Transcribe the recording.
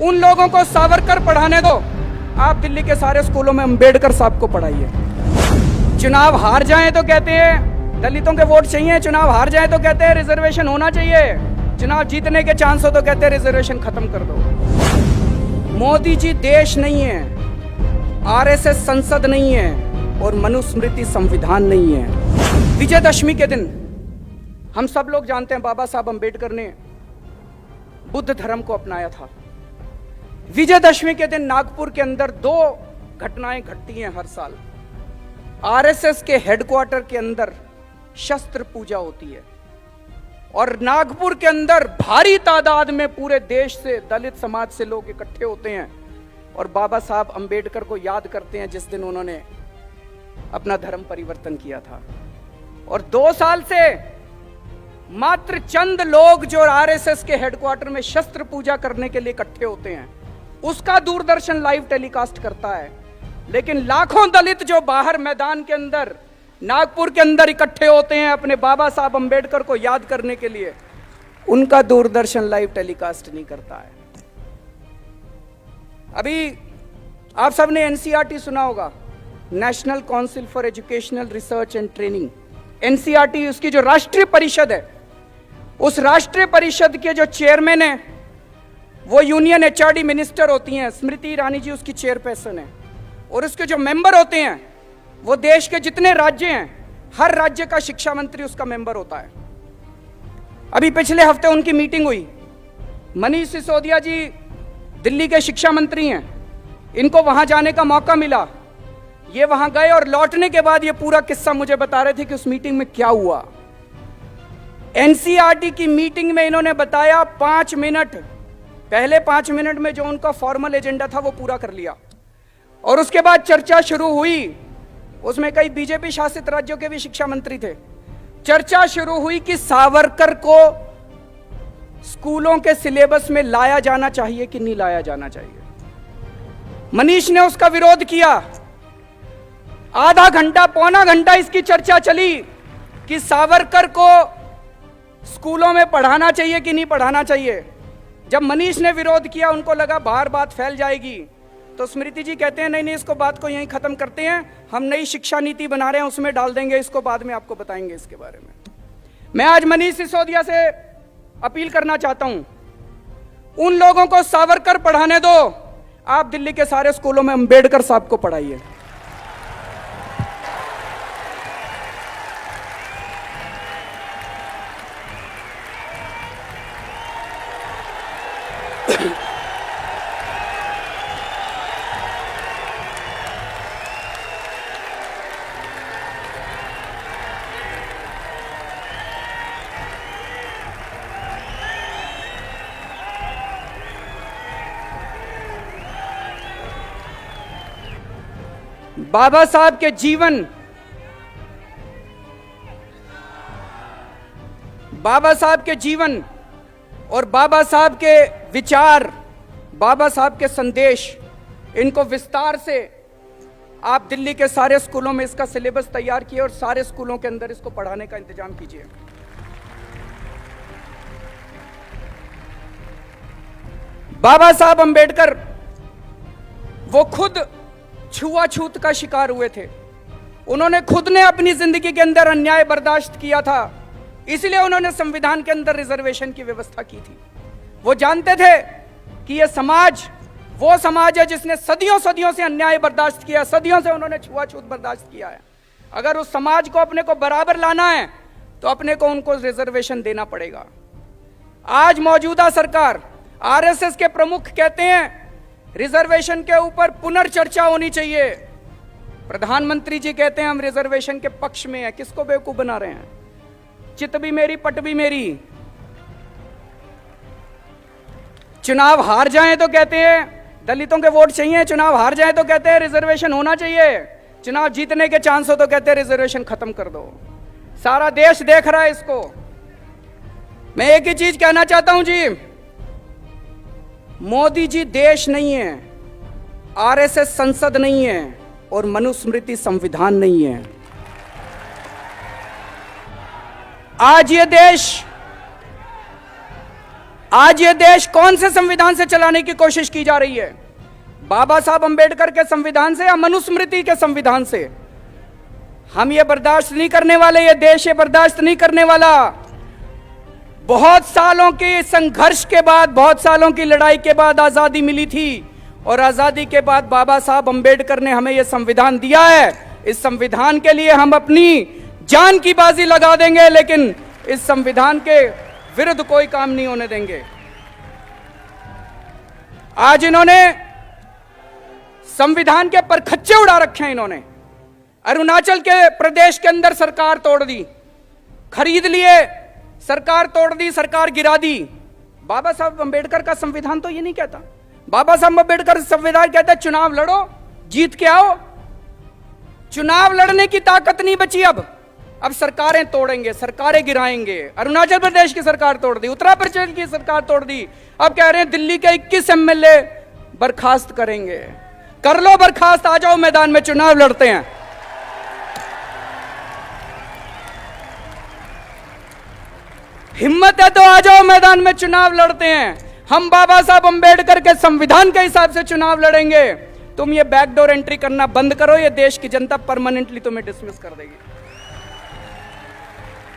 उन लोगों को सावरकर पढ़ाने दो। आप दिल्ली के सारे स्कूलों में अंबेडकर साहब को पढ़ाइए। चुनाव हार जाएं तो कहते हैं दलितों के वोट चाहिए, चुनाव हार जाएं तो कहते हैं रिजर्वेशन होना चाहिए, चुनाव जीतने के चांस हो तो कहते हैं रिजर्वेशन खत्म कर दो। मोदी जी देश नहीं है, आरएसएस संसद नहीं है और मनुस्मृति संविधान नहीं है। विजयदशमी के दिन हम सब लोग जानते हैं बाबा साहब अंबेडकर ने बुद्ध धर्म को अपनाया था। विजयदशमी के दिन नागपुर के अंदर 2 घटनाएं घटती हैं हर साल। आरएसएस के हेडक्वार्टर के अंदर शस्त्र पूजा होती है और नागपुर के अंदर भारी तादाद में पूरे देश से दलित समाज से लोग इकट्ठे होते हैं और बाबा साहब अंबेडकर को याद करते हैं जिस दिन उन्होंने अपना धर्म परिवर्तन किया था। और 2 साल से मात्र चंद लोग जो आरएसएस के हेडक्वार्टर में शस्त्र पूजा करने के लिए इकट्ठे होते हैं उसका दूरदर्शन लाइव टेलीकास्ट करता है, लेकिन लाखों दलित जो बाहर मैदान के अंदर नागपुर के अंदर इकट्ठे होते हैं अपने बाबा साहब अंबेडकर को याद करने के लिए, उनका दूरदर्शन लाइव टेलीकास्ट नहीं करता है। अभी आप सबने एनसीईआरटी सुना होगा, national council for educational research and training. NCERT उसकी जो राष्ट्रीय परिषद है, उस राष्ट्रीय परिषद के जो चेयरमैन है वो यूनियन एचआरडी मिनिस्टर होती हैं, स्मृति ईरानी जी उसकी चेयरपर्सन है। और उसके जो मेंबर होते हैं वो देश के जितने राज्य हैं हर राज्य का शिक्षा मंत्री उसका मेंबर होता है। अभी पिछले हफ्ते उनकी मीटिंग हुई। मनीष सिसोदिया जी दिल्ली के शिक्षा मंत्री हैं, इनको वहां जाने का मौका मिला। ये वहां गए और लौटने के बाद ये पूरा किस्सा मुझे बता रहे थे कि उस मीटिंग में क्या हुआ। एनसीईआरटी की मीटिंग में इन्होंने बताया 5 मिनट, पहले 5 मिनट में जो उनका फॉर्मल एजेंडा था वो पूरा कर लिया और उसके बाद चर्चा शुरू हुई। उसमें कई बीजेपी शासित राज्यों के भी शिक्षा मंत्री थे। चर्चा शुरू हुई कि सावरकर को स्कूलों के सिलेबस में लाया जाना चाहिए कि नहीं लाया जाना चाहिए। मनीष ने उसका विरोध किया। आधा घंटा पौना घंटा इसकी चर्चा चली कि सावरकर को स्कूलों में पढ़ाना चाहिए कि नहीं पढ़ाना चाहिए। जब मनीष ने विरोध किया, उनको लगा बाहर बात फैल जाएगी, तो स्मृति जी कहते हैं नहीं नहीं, इसको बात को यहीं खत्म करते हैं, हम नई शिक्षा नीति बना रहे हैं उसमें डाल देंगे, इसको बाद में आपको बताएंगे इसके बारे में। मैं आज मनीष सिसोदिया से अपील करना चाहता हूं, उन लोगों को सावरकर पढ़ाने दो। आप दिल्ली के सारे स्कूलों में अंबेडकर साहब को पढ़ाइए। बाबा साहब के जीवन, बाबा साहब के जीवन और बाबा साहब के विचार, बाबा साहब के संदेश, इनको विस्तार से आप दिल्ली के सारे स्कूलों में इसका सिलेबस तैयार किए और सारे स्कूलों के अंदर इसको पढ़ाने का इंतजाम कीजिए। बाबा साहब अंबेडकर वो खुद छुआछूत का शिकार हुए थे। उन्होंने खुद ने अपनी जिंदगी के अंदर अन्याय बर्दाश्त किया था, इसलिए उन्होंने संविधान के अंदर रिजर्वेशन की व्यवस्था की थी। वो जानते थे कि यह समाज वो समाज है जिसने सदियों सदियों से अन्याय बर्दाश्त किया, सदियों से उन्होंने छुआछूत बर्दाश्त किया है। अगर उस समाज को अपने को बराबर लाना है तो अपने को उनको रिजर्वेशन देना पड़ेगा। आज मौजूदा सरकार, आरएसएस के प्रमुख कहते हैं रिजर्वेशन के ऊपर पुनर्चर्चा होनी चाहिए। प्रधानमंत्री जी कहते हैं हम रिजर्वेशन के पक्ष में हैं। किसको बेवकूफ बना रहे हैं? चित भी मेरी पट भी मेरी। चुनाव हार जाएं तो कहते हैं दलितों के वोट चाहिए, चुनाव हार जाएं तो कहते हैं रिजर्वेशन होना चाहिए, चुनाव जीतने के चांस हो तो कहते हैं रिजर्वेशन खत्म कर दो। सारा देश देख रहा है इसको। मैं एक ही चीज कहना चाहता हूं जी, मोदी जी देश नहीं है, आरएसएस संसद नहीं है और मनुस्मृति संविधान नहीं है। आज ये देश आज ये देश कौन से संविधान से चलाने की कोशिश की जा रही है? बाबा साहब अंबेडकर के संविधान से या मनुस्मृति के संविधान से? हम ये बर्दाश्त नहीं करने वाले, ये देश ये बर्दाश्त नहीं करने वाला। बहुत सालों के संघर्ष के बाद, बहुत सालों की लड़ाई के बाद आजादी मिली थी और आजादी के बाद बाबा साहब अंबेडकर ने हमें यह संविधान दिया है। इस संविधान के लिए हम अपनी जान की बाजी लगा देंगे, लेकिन इस संविधान के विरुद्ध कोई काम नहीं होने देंगे। आज इन्होंने संविधान के परखच्चे उड़ा रखे हैं। इन्होंने अरुणाचल के प्रदेश के अंदर सरकार तोड़ दी, खरीद लिए, सरकार तोड़ दी, सरकार गिरा दी। बाबा साहब अंबेडकर का संविधान तो ये नहीं कहता। बाबा साहब अंबेडकर संविधान कहता है चुनाव लड़ो, जीत के आओ। चुनाव लड़ने की ताकत नहीं बची अब सरकारें तोड़ेंगे, सरकारें गिराएंगे। अरुणाचल प्रदेश की सरकार तोड़ दी, उत्तर प्रदेश की सरकार तोड़ दी, अब कह रहे हैं दिल्ली के 21 एमएलए बर्खास्त करेंगे। कर लो बर्खास्त, आ जाओ मैदान में, चुनाव लड़ते हैं। हिम्मत है तो आ जाओ मैदान में, चुनाव लड़ते हैं। हम बाबा साहब अंबेडकर के संविधान के हिसाब से चुनाव लड़ेंगे। तुम ये बैकडोर एंट्री करना बंद करो, ये देश की जनता परमानेंटली तुम्हें डिसमिस कर देगी।